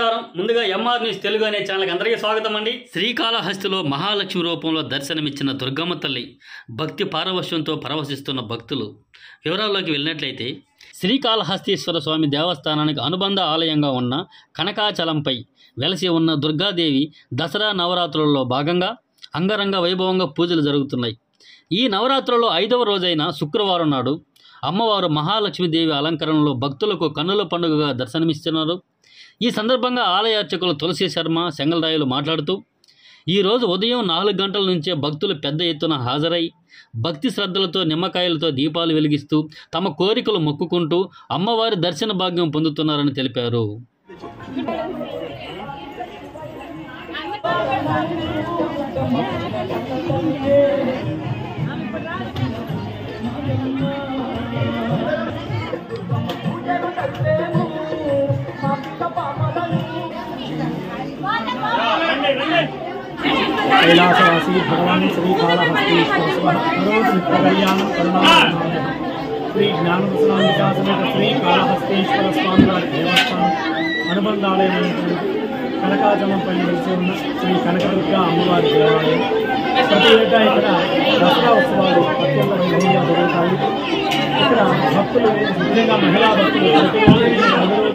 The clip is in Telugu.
నమస్కారం. ముందుగా ఎంఆర్ న్యూస్ తెలుగు అనే ఛానల్కి అందరికీ స్వాగతం అండి. శ్రీకాళహస్తిలో మహాలక్ష్మి రూపంలో దర్శనమిచ్చిన దుర్గమ్మ తల్లి భక్తి పారవశ్యంతో పరవశిస్తున్న భక్తులు. వివరాల్లోకి వెళ్ళినట్లయితే, శ్రీకాళహస్తీశ్వర స్వామి దేవస్థానానికి అనుబంధ ఆలయంగా ఉన్న కనకాచలంపై వెలసి ఉన్న దుర్గాదేవి దసరా నవరాత్రులలో భాగంగా అంగరంగ వైభవంగా పూజలు జరుగుతున్నాయి. ఈ నవరాత్రులలో 5వ రోజైన శుక్రవారం నాడు అమ్మవారు మహాలక్ష్మీదేవి అలంకరణలో భక్తులకు కన్నుల పండుగగా దర్శనమిస్తున్నారు. ఈ సందర్భంగా ఆలయ అర్చకులు తులసి శర్మ, సెంగల్రాయులు మాట్లాడుతూ, ఈరోజు ఉదయం 4 గంటల నుంచే భక్తులు పెద్ద ఎత్తున హాజరై భక్తి శ్రద్ధలతో నిమ్మకాయలతో దీపాలు వెలిగిస్తూ తమ కోరికలు మొక్కుకుంటూ అమ్మవారి దర్శన భాగ్యం పొందుతున్నారని తెలిపారు. कैलासवासी भगवान श्रीकाళहస్తీశ్వర नित्यकल्याणं करुणामय श्री ज्ञानप्रसाद समेत శ్రీకాళహస్తీశ్వర స్వామి వారి దేవస్థానం అనుబంధాలైనటువంటి కనకాచలం పైన వెలిసి ఉన్న శ్రీ కనకదుర్గ అమ్మవారి దేవాలయం. ప్రతి ఏటా ఇక్కడ దసరా ఉత్సవాలు అత్యంత వైభవంగా జరుగుతాయి. ఇక్కడ భక్తులు, ముఖ్యంగా మహిళా భక్తులు ప్రతిరోజు